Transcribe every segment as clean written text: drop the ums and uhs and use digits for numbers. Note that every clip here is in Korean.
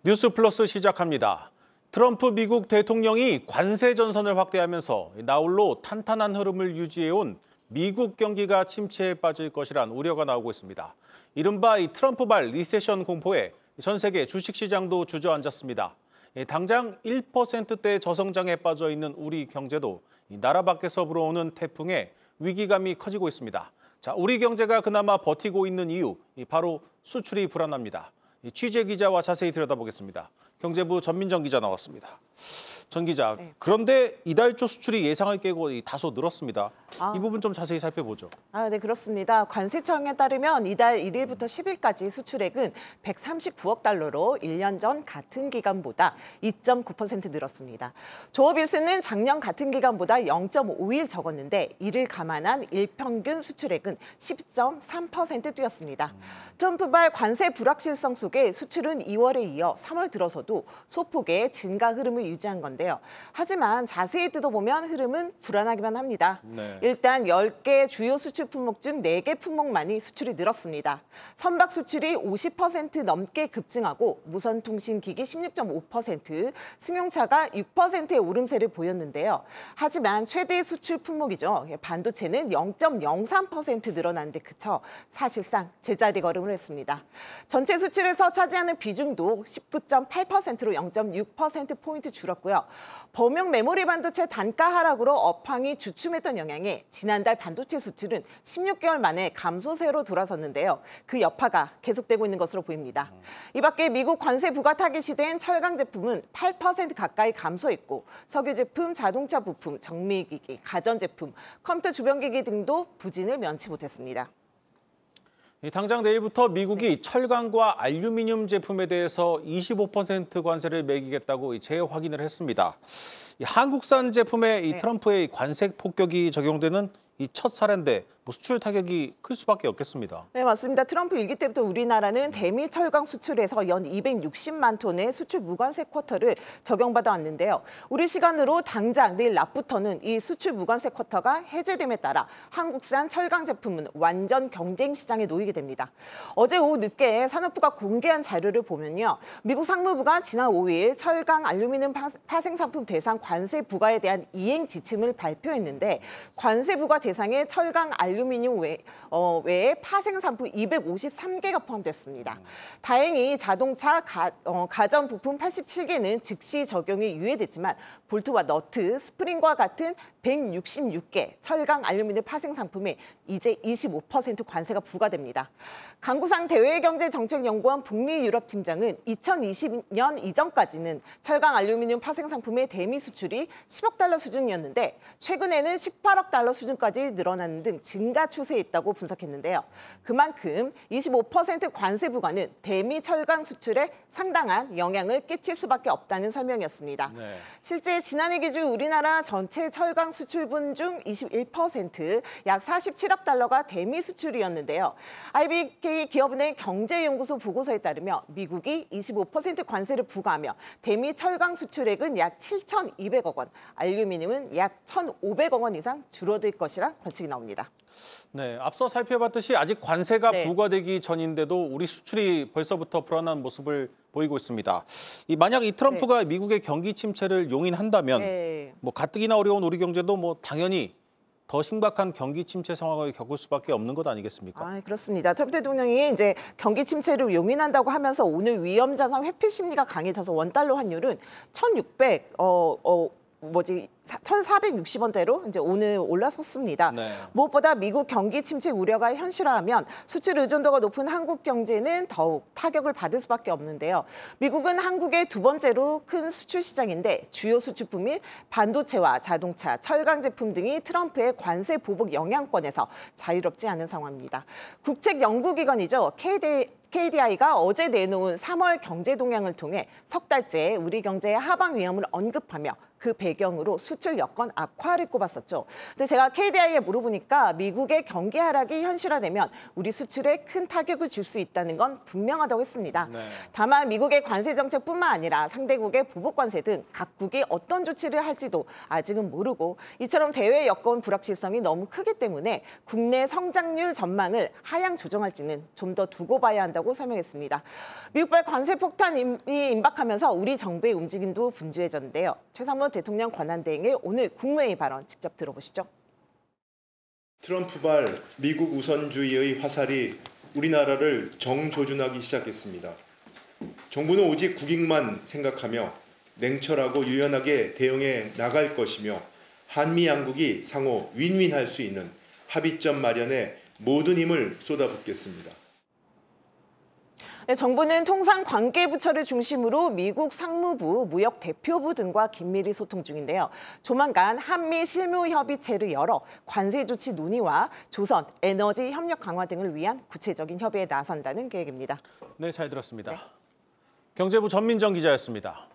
뉴스 플러스 시작합니다. 트럼프 미국 대통령이 관세 전선을 확대하면서 나홀로 탄탄한 흐름을 유지해온 미국 경기가 침체에 빠질 것이란 우려가 나오고 있습니다. 이른바 트럼프발 리세션 공포에 전 세계 주식시장도 주저앉았습니다. 당장 1%대 저성장에 빠져 있는 우리 경제도 나라 밖에서 불어오는 태풍에 위기감이 커지고 있습니다. 자, 우리 경제가 그나마 버티고 있는 이유, 바로 수출이 불안합니다. 취재 기자와 자세히 들여다보겠습니다. 경제부 전민정 기자 나왔습니다. 전 기자, 네. 그런데 이달 초 수출이 예상을 깨고 다소 늘었습니다. 이 부분 좀 자세히 살펴보죠. 네, 그렇습니다. 관세청에 따르면 이달 1일부터 10일까지 수출액은 139억 달러로 1년 전 같은 기간보다 2.9% 늘었습니다. 조업 일수는 작년 같은 기간보다 0.5일 적었는데 이를 감안한 일평균 수출액은 10.3% 뛰었습니다. 트럼프발 관세 불확실성 속에 수출은 2월에 이어 3월 들어서도 소폭의 증가 흐름을 유지한 건데요. 하지만 자세히 뜯어보면 흐름은 불안하기만 합니다. 네. 일단 10개 주요 수출 품목 중 4개 품목만이 수출이 늘었습니다. 선박 수출이 50% 넘게 급증하고 무선통신기기 16.5%, 승용차가 6%의 오름세를 보였는데요. 하지만 최대 수출 품목이죠. 반도체는 0.03% 늘어났는데 그쳐 사실상 제자리 걸음을 했습니다. 전체 수출에서 차지하는 비중도 19.8%로 0.6%포인트 줄었고요. 범용 메모리 반도체 단가 하락으로 업황이 주춤했던 영향에 지난달 반도체 수출은 16개월 만에 감소세로 돌아섰는데요. 그 여파가 계속되고 있는 것으로 보입니다. 이 밖에 미국 관세 부과 타깃이 된 철강 제품은 8% 가까이 감소했고 석유 제품, 자동차 부품, 정밀기기, 가전제품, 컴퓨터 주변기기 등도 부진을 면치 못했습니다. 당장 내일부터 미국이 철강과 알루미늄 제품에 대해서 25% 관세를 매기겠다고 재확인을 했습니다. 한국산 제품에 트럼프의 관세 폭격이 적용되는 이 첫 사례인데 수출 타격이 클 수밖에 없겠습니다. 네, 맞습니다. 트럼프 일기 때부터 우리나라는 대미 철강 수출에서 연 260만 톤의 수출 무관세 쿼터를 적용받아 왔는데요. 우리 시간으로 당장 내일 낮부터는 이 수출 무관세 쿼터가 해제됨에 따라 한국산 철강 제품은 완전 경쟁 시장에 놓이게 됩니다. 어제 오후 늦게 산업부가 공개한 자료를 보면요. 미국 상무부가 지난 5일 철강 알루미늄 파생 상품 대상 관세 부과에 대한 이행 지침을 발표했는데 관세 부과 대상의 철강 알루미늄 외에 파생 상품 253개가 포함됐습니다. 다행히 자동차, 가전 부품 87개는 즉시 적용이 유예됐지만 볼트와 너트, 스프링과 같은 166개 철강 알루미늄 파생 상품에 이제 25% 관세가 부과됩니다. 강구상 대외경제정책연구원 북미 유럽 팀장은 2020년 이전까지는 철강 알루미늄 파생 상품의 대미 수출이 10억 달러 수준이었는데 최근에는 18억 달러 수준까지 늘어나는 등 증가 추세에 있다고 분석했는데요. 그만큼 25% 관세 부과는 대미 철강 수출에 상당한 영향을 끼칠 수밖에 없다는 설명이었습니다. 네. 실제 지난해 기준 우리나라 전체 철강 수출분 중 21%, 약 47억 달러가 대미 수출이었는데요. IBK 기업은행 경제연구소 보고서에 따르면 미국이 25% 관세를 부과하며 대미 철강 수출액은 약 7,200억 원, 알루미늄은 약 1,500억 원 이상 줄어들 것이라 관측이 나옵니다. 네, 앞서 살펴봤듯이 아직 관세가 부과되기 전인데도 우리 수출이 벌써부터 불안한 모습을 보이고 있습니다. 만약 이 트럼프가 미국의 경기 침체를 용인한다면 가뜩이나 어려운 우리 경제도 당연히 더 심각한 경기 침체 상황을 겪을 수밖에 없는 것 아니겠습니까? 그렇습니다. 트럼프 대통령이 이제 경기 침체를 용인한다고 하면서 오늘 위험자산 회피 심리가 강해져서 원달러 환율은 1,460원대로 이제 오늘 올라섰습니다. 네. 무엇보다 미국 경기 침체 우려가 현실화하면 수출 의존도가 높은 한국 경제는 더욱 타격을 받을 수밖에 없는데요. 미국은 한국의 두 번째로 큰 수출 시장인데 주요 수출품인 반도체와 자동차, 철강 제품 등이 트럼프의 관세 보복 영향권에서 자유롭지 않은 상황입니다. 국책 연구기관이죠. KDI가 어제 내놓은 3월 경제 동향을 통해 석 달째 우리 경제의 하방 위험을 언급하며 그 배경으로 수출 여건 악화를 꼽았었죠. 근데 제가 KDI에 물어보니까 미국의 경기 하락이 현실화되면 우리 수출에 큰 타격을 줄 수 있다는 건 분명하다고 했습니다. 네. 다만 미국의 관세 정책뿐만 아니라 상대국의 보복 관세 등 각국이 어떤 조치를 할지도 아직은 모르고 이처럼 대외 여건 불확실성이 너무 크기 때문에 국내 성장률 전망을 하향 조정할지는 좀 더 두고 봐야 한다고 설명했습니다. 미국발 관세 폭탄이 임박하면서 우리 정부의 움직임도 분주해졌는데요. 최상무 대통령 권한대행의 오늘 국무회의 발언 직접 들어보시죠. 트럼프발 미국 우선주의의 화살이 우리나라를 정조준하기 시작했습니다. 정부는 오직 국익만 생각하며 냉철하고 유연하게 대응해 나갈 것이며 한미 양국이 상호 윈윈할 수 있는 합의점 마련에 모든 힘을 쏟아붓겠습니다. 네, 정부는 통상관계부처를 중심으로 미국 상무부, 무역대표부 등과 긴밀히 소통 중인데요. 조만간 한미 실무협의체를 열어 관세 조치 논의와 조선, 에너지 협력 강화 등을 위한 구체적인 협의에 나선다는 계획입니다. 네, 잘 들었습니다. 네. 경제부 전민정 기자였습니다.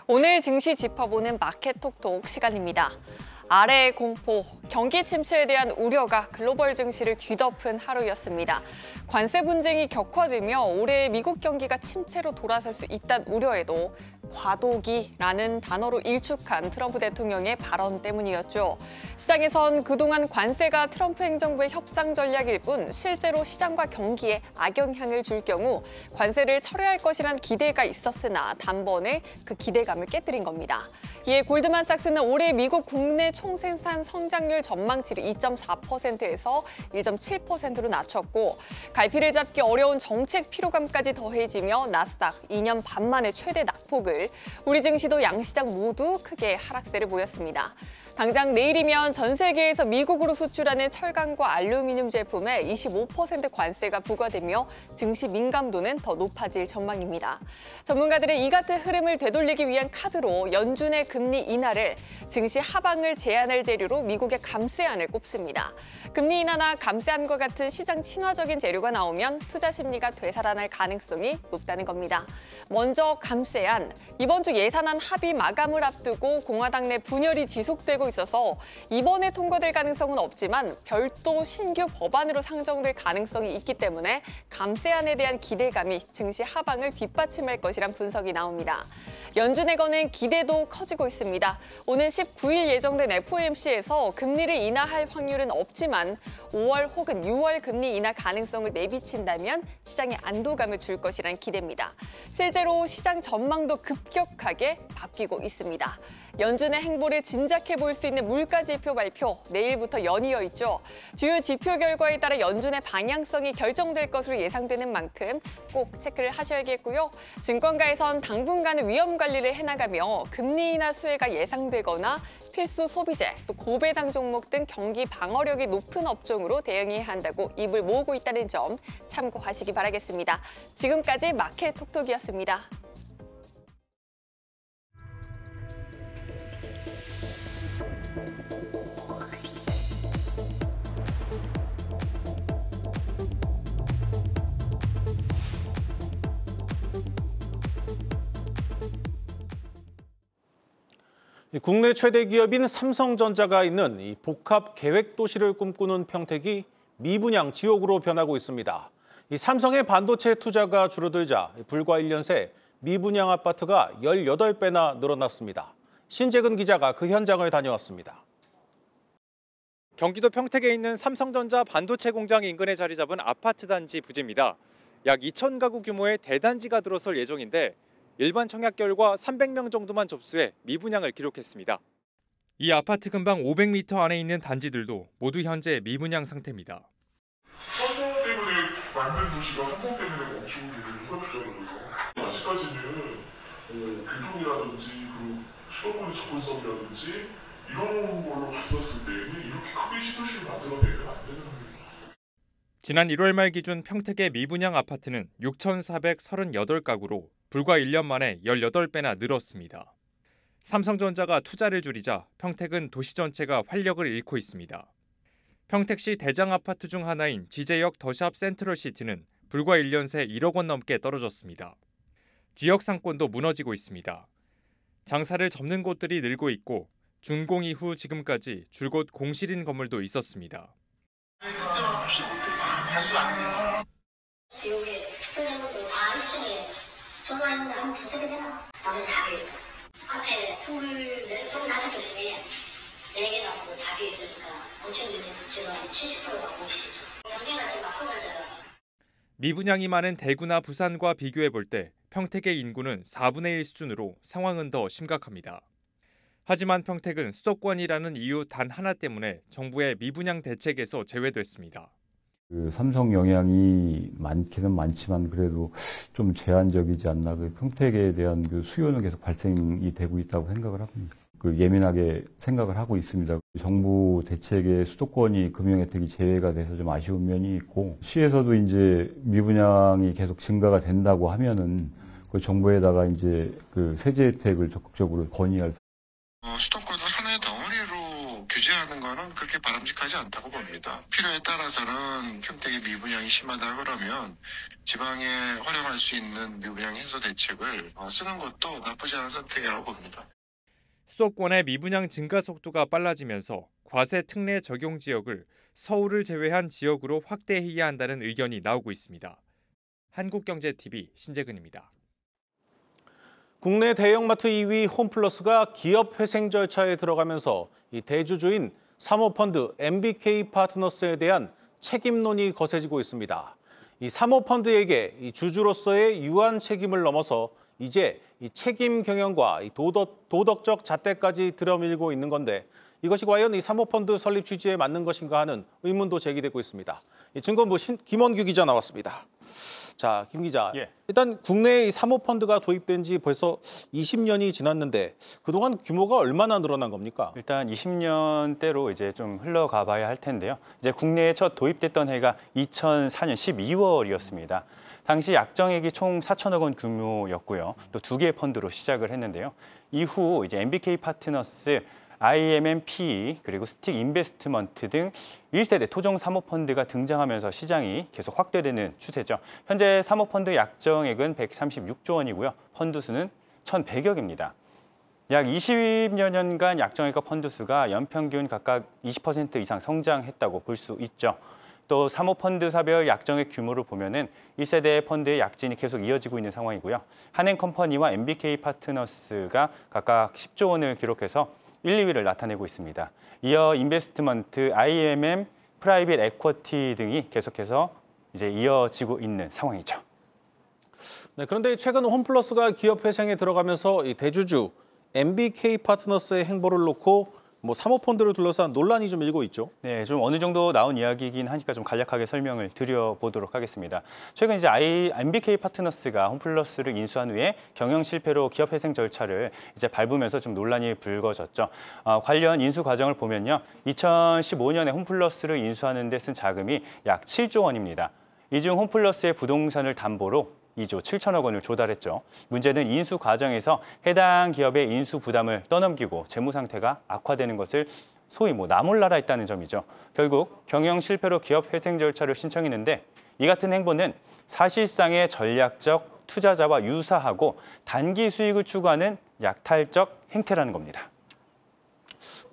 오늘 증시 짚어보는 마켓톡톡 시간입니다. 아래의 공포, 경기 침체에 대한 우려가 글로벌 증시를 뒤덮은 하루였습니다. 관세 분쟁이 격화되며 올해 미국 경기가 침체로 돌아설 수 있다는 우려에도 과도기라는 단어로 일축한 트럼프 대통령의 발언 때문이었죠. 시장에선 그동안 관세가 트럼프 행정부의 협상 전략일 뿐 실제로 시장과 경기에 악영향을 줄 경우 관세를 철회할 것이란 기대가 있었으나 단번에 그 기대감을 깨뜨린 겁니다. 이에 골드만삭스는 올해 미국 국내 총생산 성장률 전망치를 2.4%에서 1.7%로 낮췄고 갈피를 잡기 어려운 정책 피로감까지 더해지며 나스닥 2년 반 만에 최대 낙폭을, 우리 증시도 양시장 모두 크게 하락세를 보였습니다. 당장 내일이면 전 세계에서 미국으로 수출하는 철강과 알루미늄 제품에 25% 관세가 부과되며 증시 민감도는 더 높아질 전망입니다. 전문가들은 이 같은 흐름을 되돌리기 위한 카드로 연준의 금리 인하를, 증시 하방을 제한할 재료로 미국의 감세안을 꼽습니다. 금리 인하나 감세안과 같은 시장 친화적인 재료가 나오면 투자 심리가 되살아날 가능성이 높다는 겁니다. 먼저 감세안, 이번 주 예산안 합의 마감을 앞두고 공화당 내 분열이 지속되고 있어서 이번에 통과될 가능성은 없지만 별도 신규 법안으로 상정될 가능성이 있기 때문에 감세안에 대한 기대감이 증시 하방을 뒷받침할 것이란 분석이 나옵니다. 연준에 거는 기대도 커지고 있습니다. 오는 19일 예정된 FOMC에서 금리를 인하할 확률은 없지만 5월 혹은 6월 금리 인하 가능성을 내비친다면 시장에 안도감을 줄 것이란 기대입니다. 실제로 시장 전망도 급격하게 바뀌고 있습니다. 연준의 행보를 짐작해 볼 수 있는 물가지표 발표, 내일부터 연이어 있죠. 주요 지표 결과에 따라 연준의 방향성이 결정될 것으로 예상되는 만큼 꼭 체크를 하셔야겠고요. 증권가에선 당분간은 위험 관리를 해나가며 금리 인하 수혜가 예상되거나 필수 소비재, 또 고배당 종목 등 경기 방어력이 높은 업종으로 대응해야 한다고 입을 모으고 있다는 점 참고하시기 바라겠습니다. 지금까지 마켓톡톡이었습니다. 국내 최대 기업인 삼성전자가 있는 이 복합 계획 도시를 꿈꾸는 평택이 미분양 지옥으로 변하고 있습니다. 이 삼성의 반도체 투자가 줄어들자 불과 1년 새 미분양 아파트가 18배나 늘어났습니다. 신재근 기자가 그 현장을 다녀왔습니다. 경기도 평택에 있는 삼성전자 반도체 공장 인근에 자리 잡은 아파트 단지 부지입니다. 약 2,000가구 규모의 대단지가 들어설 예정인데 일반 청약결과 300명 정도만 접수해 미분양을 기록했습니다. 이 아파트 근방 500m 안에 있는 단지들도 모두 현재 미분양 상태입니다. 성공 때문에 만든 도시가 성공 때문에 멈추고 있는 휴가투자로서 아직까지는 교통이라든지 수도권의 접근성이라든지 이런 걸로 봤었을 때는 이렇게 크게 신도시를 만들어내면 안 되는 겁니다. 지난 1월 말 기준 평택의 미분양 아파트는 6,438가구로 불과 1년 만에 18배나 늘었습니다. 삼성전자가 투자를 줄이자 평택은 도시 전체가 활력을 잃고 있습니다. 평택시 대장 아파트 중 하나인 지제역 더샵 센트럴시티는 불과 1년 새 1억 원 넘게 떨어졌습니다. 지역 상권도 무너지고 있습니다. 장사를 접는 곳들이 늘고 있고 준공 이후 지금까지 줄곧 공실인 건물도 있었습니다. 여기 소장님도 다 1층에 저만 한 두세 개 되나? 나머지 다 비어 있어. 앞에 25개 중에 4개나 하고 다 비어 있으니까 엄청 지금 70%가 공실이죠. 경기가 지금 막 쏟아져요. 미분양이 많은 대구나 부산과 비교해 볼 때 평택의 인구는 4분의 1 수준으로 상황은 더 심각합니다. 하지만 평택은 수도권이라는 이유 단 하나 때문에 정부의 미분양 대책에서 제외됐습니다. 삼성 영향이 많기는 많지만 그래도 좀 제한적이지 않나. 평택에 대한 수요는 계속 발생이 되고 있다고 생각을 합니다. 예민하게 생각을 하고 있습니다. 정부 대책에 수도권이 금융 혜택이 제외가 돼서 좀 아쉬운 면이 있고, 시에서도 이제 미분양이 계속 증가가 된다고 하면은 정부에다가 이제 세제 혜택을 적극적으로 건의할. 수도권을 하나의 덩어리로 규제하는 거는 그렇게 바람직하지 않다고 봅니다. 필요에 따라서는 평택의 미분양이 심하다 그러면 지방에 활용할 수 있는 미분양 해소 대책을 쓰는 것도 나쁘지 않은 선택이라고 봅니다. 수도권의 미분양 증가 속도가 빨라지면서 과세 특례 적용 지역을 서울을 제외한 지역으로 확대해야 한다는 의견이 나오고 있습니다. 한국경제TV 신재근입니다. 국내 대형마트 2위 홈플러스가 기업 회생 절차에 들어가면서 이 대주주인 사모펀드 MBK 파트너스에 대한 책임론이 거세지고 있습니다. 이 사모펀드에게 이 주주로서의 유한 책임을 넘어서 이제 이 책임 경영과 이 도덕적 잣대까지 들어밀고 있는 건데, 이것이 과연 이 사모펀드 설립 취지에 맞는 것인가 하는 의문도 제기되고 있습니다. 이 증권부 김원규 기자 나왔습니다. 자, 김 기자. 일단 국내에 이 사모펀드가 도입된 지 벌써 20년이 지났는데 그동안 규모가 얼마나 늘어난 겁니까? 일단 20년대로 이제 좀 흘러가 봐야 할 텐데요. 이제 국내에 첫 도입됐던 해가 2004년 12월이었습니다. 당시 약정액이 총 4천억 원 규모였고요. 또 2개의 펀드로 시작을 했는데요. 이후 이제 MBK 파트너스, IMM-PE 그리고 스틱 인베스트먼트 등 1세대 토종 사모펀드가 등장하면서 시장이 계속 확대되는 추세죠. 현재 사모펀드 약정액은 136조 원이고요. 펀드 수는 1,100여개입니다. 약 20여 년간 약정액과 펀드 수가 연평균 각각 20% 이상 성장했다고 볼 수 있죠. 또 사모펀드사별 약정액 규모를 보면은 1세대 펀드의 약진이 계속 이어지고 있는 상황이고요. 한행컴퍼니와 MBK 파트너스가 각각 10조 원을 기록해서 1, 2위를 나타내고 있습니다. 이어 인베스트먼트, IMM, 프라이빗 에쿼티 등이 계속해서 이제 이어지고 있는 상황이죠. 네, 그런데 최근 홈플러스가 기업 회생에 들어가면서 이 대주주 MBK 파트너스의 행보를 놓고 사모펀드를 둘러싼 논란이 좀 일고 있죠. 네, 좀 어느 정도 나온 이야기이긴 하니까 좀 간략하게 설명을 드려보도록 하겠습니다. 최근 이제 MBK 파트너스가 홈플러스를 인수한 후에 경영 실패로 기업 회생 절차를 이제 밟으면서 좀 논란이 불거졌죠. 관련 인수 과정을 보면요, 2015년에 홈플러스를 인수하는 데 쓴 자금이 약 7조 원입니다. 이 중 홈플러스의 부동산을 담보로 2조 7천억 원을 조달했죠. 문제는 인수 과정에서 해당 기업의 인수 부담을 떠넘기고 재무 상태가 악화되는 것을 소위 나몰라라 했다는 점이죠. 결국 경영 실패로 기업 회생 절차를 신청했는데 이 같은 행보는 사실상의 전략적 투자자와 유사하고 단기 수익을 추구하는 약탈적 행태라는 겁니다.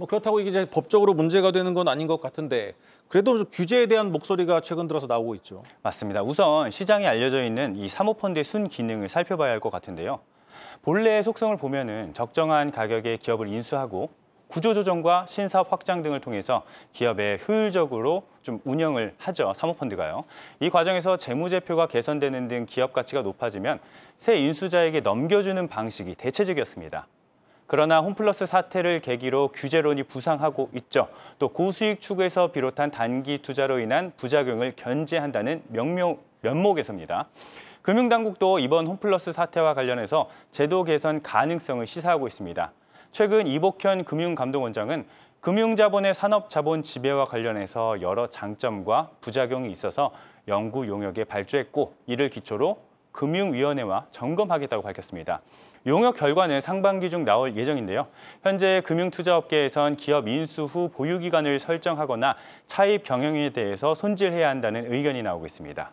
그렇다고 이게 이제 법적으로 문제가 되는 건 아닌 것 같은데 그래도 규제에 대한 목소리가 최근 들어서 나오고 있죠. 맞습니다. 우선 시장에 알려져 있는 이 사모펀드의 순기능을 살펴봐야 할 것 같은데요. 본래의 속성을 보면은 적정한 가격에 기업을 인수하고 구조조정과 신사업 확장 등을 통해서 기업에 효율적으로 좀 운영을 하죠. 사모펀드가요. 이 과정에서 재무제표가 개선되는 등 기업 가치가 높아지면 새 인수자에게 넘겨주는 방식이 대체적이었습니다. 그러나 홈플러스 사태를 계기로 규제론이 부상하고 있죠. 또 고수익 추구에서 비롯한 단기 투자로 인한 부작용을 견제한다는 면목에서입니다. 금융당국도 이번 홈플러스 사태와 관련해서 제도 개선 가능성을 시사하고 있습니다. 최근 이복현 금융감독원장은 금융자본의 산업자본 지배와 관련해서 여러 장점과 부작용이 있어서 연구 용역에 발주했고 이를 기초로 금융위원회와 점검하겠다고 밝혔습니다. 용역 결과는 상반기 중 나올 예정인데요. 현재 금융투자업계에선 기업 인수 후 보유기간을 설정하거나 차입 경영에 대해서 손질해야 한다는 의견이 나오고 있습니다.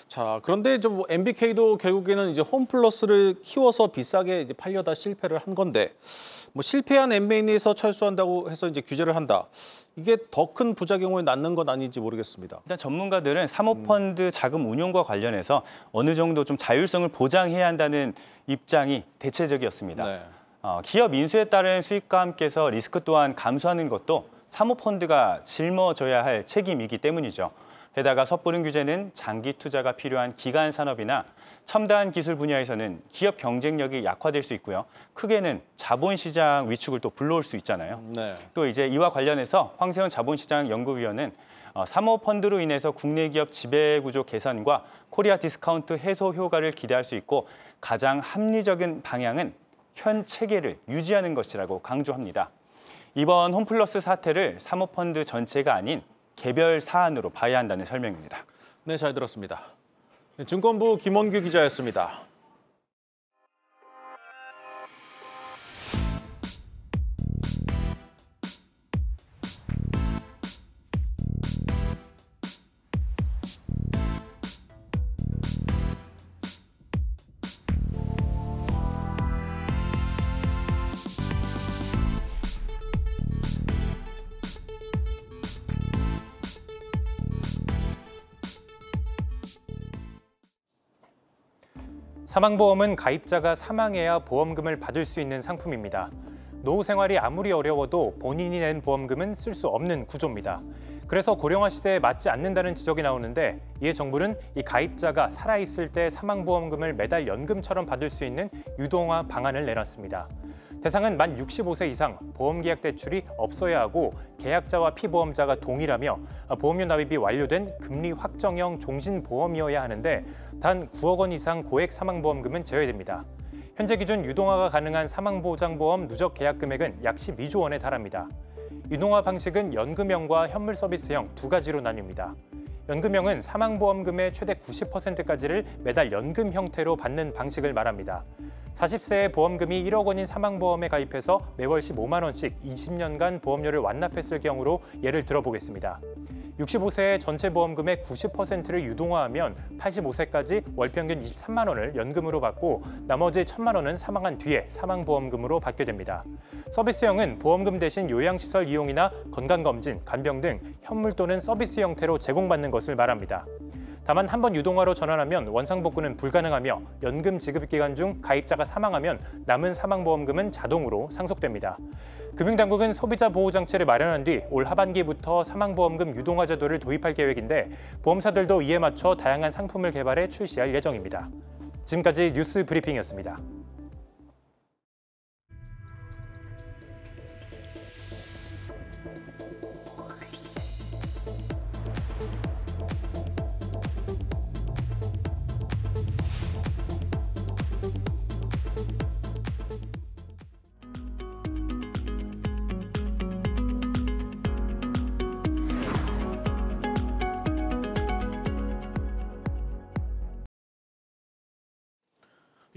자, 그런데 좀 MBK도 결국에는 이제 홈플러스를 키워서 비싸게 이제 팔려다 실패를 한 건데, 뭐 실패한 엠베인에서 철수한다고 해서 이제 규제를 한다. 이게 더 큰 부작용을 낳는 건 아닌지 모르겠습니다. 일단 전문가들은 사모펀드 자금 운용과 관련해서 어느 정도 좀 자율성을 보장해야 한다는 입장이 대체적이었습니다. 네. 기업 인수에 따른 수익과 함께서 리스크 또한 감소하는 것도 사모펀드가 짊어져야 할 책임이기 때문이죠. 게다가 섣부른 규제는 장기 투자가 필요한 기간 산업이나 첨단 기술 분야에서는 기업 경쟁력이 약화될 수 있고요. 크게는 자본시장 위축을 또 불러올 수 있잖아요. 네. 또 이제 이와 관련해서 황세훈 자본시장 연구위원은 사모펀드로 인해서 국내 기업 지배구조 개선과 코리아 디스카운트 해소 효과를 기대할 수 있고 가장 합리적인 방향은 현 체계를 유지하는 것이라고 강조합니다. 이번 홈플러스 사태를 사모펀드 전체가 아닌 개별 사안으로 봐야 한다는 설명입니다. 네, 잘 들었습니다. 네, 증권부 김원규 기자였습니다. 사망보험은 가입자가 사망해야 보험금을 받을 수 있는 상품입니다. 노후 생활이 아무리 어려워도 본인이 낸 보험금은 쓸 수 없는 구조입니다. 그래서 고령화 시대에 맞지 않는다는 지적이 나오는데 이에 정부는 이 가입자가 살아있을 때 사망보험금을 매달 연금처럼 받을 수 있는 유동화 방안을 내놨습니다. 대상은 만 65세 이상, 보험계약 대출이 없어야 하고 계약자와 피보험자가 동일하며 보험료 납입이 완료된 금리 확정형 종신보험이어야 하는데 단 9억 원 이상 고액 사망보험금은 제외됩니다. 현재 기준 유동화가 가능한 사망보장보험 누적 계약 금액은 약 12조 원에 달합니다. 유동화 방식은 연금형과 현물 서비스형 두 가지로 나뉩니다. 연금형은 사망보험금의 최대 90%까지를 매달 연금 형태로 받는 방식을 말합니다. 40세에 보험금이 1억 원인 사망보험에 가입해서 매월 15만 원씩 20년간 보험료를 완납했을 경우로 예를 들어보겠습니다. 65세에 전체 보험금의 90%를 유동화하면 85세까지 월 평균 23만 원을 연금으로 받고 나머지 1,000만 원은 사망한 뒤에 사망보험금으로 받게 됩니다. 서비스형은 보험금 대신 요양시설 이용이나 건강검진, 간병 등 현물 또는 서비스 형태로 제공받는 것을 말합니다. 다만 한 번 유동화로 전환하면 원상복구는 불가능하며 연금 지급 기간 중 가입자가 사망하면 남은 사망보험금은 자동으로 상속됩니다. 금융당국은 소비자 보호장치를 마련한 뒤 올 하반기부터 사망보험금 유동화 제도를 도입할 계획인데 보험사들도 이에 맞춰 다양한 상품을 개발해 출시할 예정입니다. 지금까지 뉴스 브리핑이었습니다.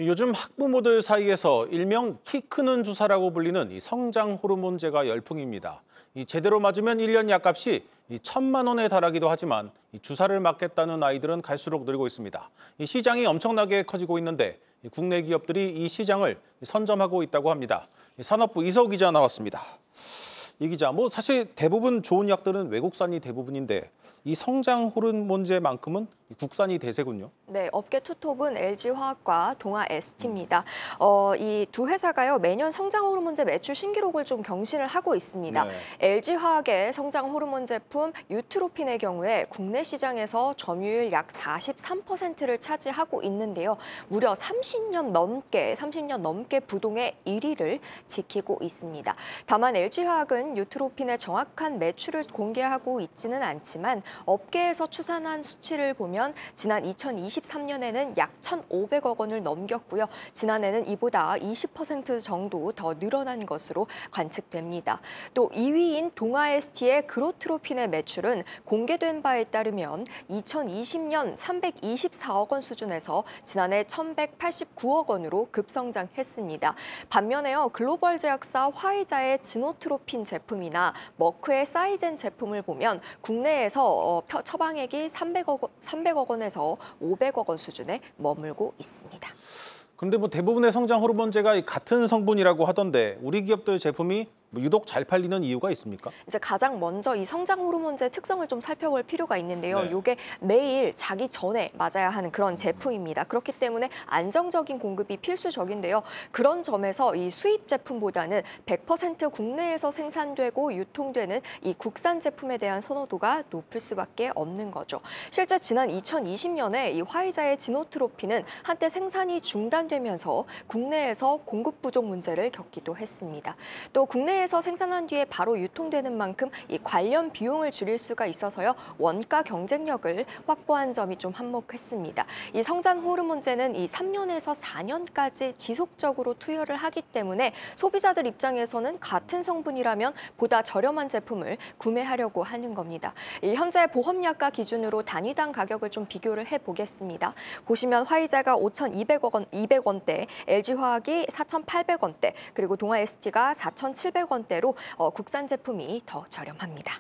요즘 학부모들 사이에서 일명 키 크는 주사라고 불리는 이 성장 호르몬제가 열풍입니다. 이 제대로 맞으면 1년 약값이 1,000만 원에 달하기도 하지만 이 주사를 맞겠다는 아이들은 갈수록 늘고 있습니다. 이 시장이 엄청나게 커지고 있는데 국내 기업들이 이 시장을 선점하고 있다고 합니다. 산업부 이서우 기자 나왔습니다. 이 기자, 사실 대부분 좋은 약들은 외국산이 대부분인데 이 성장 호르몬제만큼은 국산이 대세군요. 네, 업계 투톱은 LG화학과 동아ST입니다. 이 두 회사가요 매년 성장 호르몬제 매출 신기록을 좀 경신을 하고 있습니다. 네. LG화학의 성장 호르몬 제품 유트로핀의 경우에 국내 시장에서 점유율 약 43%를 차지하고 있는데요. 무려 30년 넘게 부동의 1위를 지키고 있습니다. 다만 LG화학은 유트로핀의 정확한 매출을 공개하고 있지는 않지만 업계에서 추산한 수치를 보면 지난 2023년에는 약 1,500억 원을 넘겼고요. 지난해는 이보다 20% 정도 더 늘어난 것으로 관측됩니다. 또 2위인 동아ST의 그로트로핀의 매출은 공개된 바에 따르면 2020년 324억 원 수준에서 지난해 1,189억 원으로 급성장했습니다. 반면에요, 글로벌 제약사 화이자의 지노트로핀 제품이나 머크의 사이젠 제품을 보면 국내에서 처방액이 300억 원에서 500억 원 수준에 머물고 있습니다. 그런데 뭐 대부분의 성장 호르몬제가 같은 성분이라고 하던데 우리 기업들 제품이 유독 잘 팔리는 이유가 있습니까? 이제 가장 먼저 이 성장 호르몬제 특성을 좀 살펴볼 필요가 있는데요. 네. 이게 매일 자기 전에 맞아야 하는 그런 제품입니다. 그렇기 때문에 안정적인 공급이 필수적인데요. 그런 점에서 이 수입 제품보다는 100% 국내에서 생산되고 유통되는 이 국산 제품에 대한 선호도가 높을 수밖에 없는 거죠. 실제 지난 2020년에 이 화이자의 지노트로핀은 한때 생산이 중단되면서 국내에서 공급 부족 문제를 겪기도 했습니다. 또 국내에서 생산한 뒤에 바로 유통되는 만큼 이 관련 비용을 줄일 수가 있어서요. 원가 경쟁력을 확보한 점이 좀 한몫했습니다. 이 성장 호르몬제는 이 3년에서 4년까지 지속적으로 투여를 하기 때문에 소비자들 입장에서는 같은 성분이라면 보다 저렴한 제품을 구매하려고 하는 겁니다. 이 현재 보험약가 기준으로 단위당 가격을 좀 비교를 해보겠습니다. 보시면 화이자가 5,200원대, LG화학이 4,800원대, 그리고 동아ST가 4,700원대로 국산 제품이 더 저렴합니다.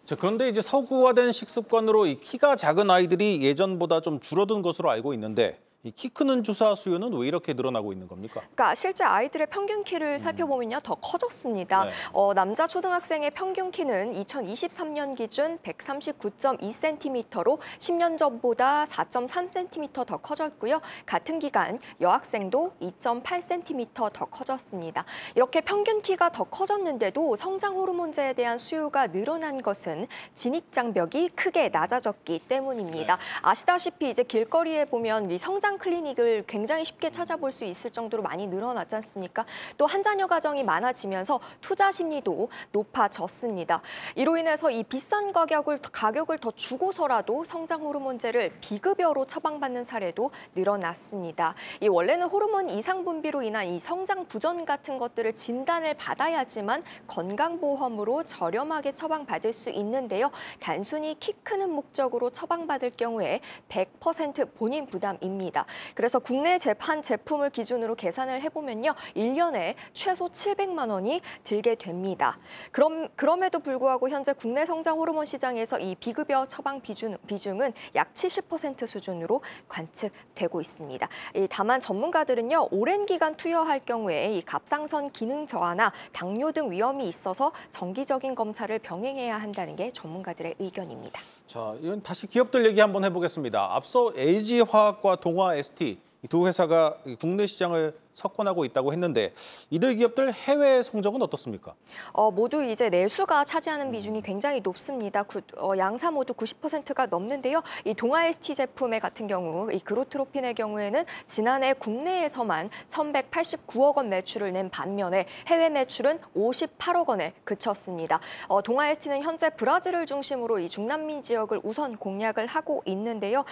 자, 그런데 이제 서구화된 식습관으로 이 키가 작은 아이들이 예전보다 좀 줄어든 것으로 알고 있는데 이 키 크는 주사 수요는 왜 이렇게 늘어나고 있는 겁니까? 그러니까 실제 아이들의 평균 키를 살펴보면요 더 커졌습니다. 네. 남자 초등학생의 평균 키는 2023년 기준 139.2cm로 10년 전보다 4.3cm 더 커졌고요. 같은 기간 여학생도 2.8cm 더 커졌습니다. 이렇게 평균 키가 더 커졌는데도 성장 호르몬제에 대한 수요가 늘어난 것은 진입 장벽이 크게 낮아졌기 때문입니다. 네. 아시다시피 이제 길거리에 보면 이 성장 클리닉을 굉장히 쉽게 찾아볼 수 있을 정도로 많이 늘어났지 않습니까? 또 한 자녀 가정이 많아지면서 투자 심리도 높아졌습니다. 이로 인해서 이 비싼 가격을 더 주고서라도 성장 호르몬제를 비급여로 처방받는 사례도 늘어났습니다. 이 원래는 호르몬 이상 분비로 인한 이 성장 부전 같은 것들을 진단을 받아야지만 건강보험으로 저렴하게 처방받을 수 있는데요. 단순히 키 크는 목적으로 처방받을 경우에 100% 본인 부담입니다. 그래서 국내 한 제품을 기준으로 계산을 해보면요. 1년에 최소 700만 원이 들게 됩니다. 그럼에도 불구하고 현재 국내 성장 호르몬 시장에서 이 비급여 처방 비중은 약 70% 수준으로 관측되고 있습니다. 다만 전문가들은요. 오랜 기간 투여할 경우에 이 갑상선 기능 저하나 당뇨 등 위험이 있어서 정기적인 검사를 병행해야 한다는 게 전문가들의 의견입니다. 자, 이건 다시 기업들 얘기 한번 해보겠습니다. 앞서 LG화학과 동아ST 이 두 회사가 국내 시장을 석권하고 있다고 했는데 이들 기업들 해외 성적은 어떻습니까? 모두 이제 내수가 차지하는 비중이 굉장히 높습니다. 양사 모두 90%가 넘는데요. 이 동아ST 제품의 같은 경우, 이 그로트로핀의 경우에는 지난해 국내에서만 1,189억 원 매출을 낸 반면에 해외 매출은 58억 원에 그쳤습니다. 동아ST는 현재 브라질을 중심으로 이 중남미 지역을 우선 공략을 하고 있는데요.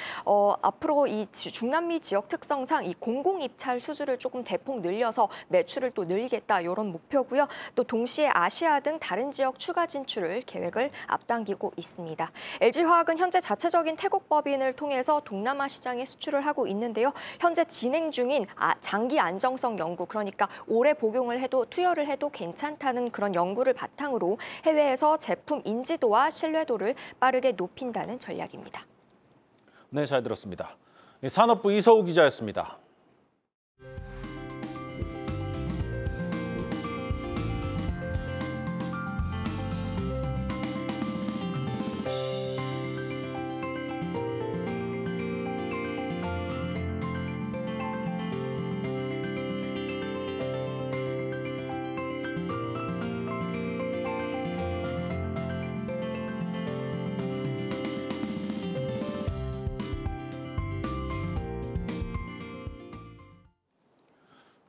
앞으로 이 중남미 지역 특성상 이 공공 입찰 수주를 조금 대폭 늘려서 매출을 또 늘리겠다 이런 목표고요. 또 동시에 아시아 등 다른 지역 추가 진출을 계획을 앞당기고 있습니다. LG화학은 현재 자체적인 태국 법인을 통해서 동남아 시장에 수출을 하고 있는데요. 현재 진행 중인 장기 안정성 연구, 그러니까 오래 복용을 해도 투여를 해도 괜찮다는 그런 연구를 바탕으로 해외에서 제품 인지도와 신뢰도를 빠르게 높인다는 전략입니다. 네, 잘 들었습니다. 산업부 이서우 기자였습니다.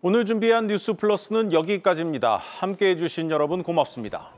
오늘 준비한 뉴스 플러스는 여기까지입니다. 함께해 주신 여러분 고맙습니다.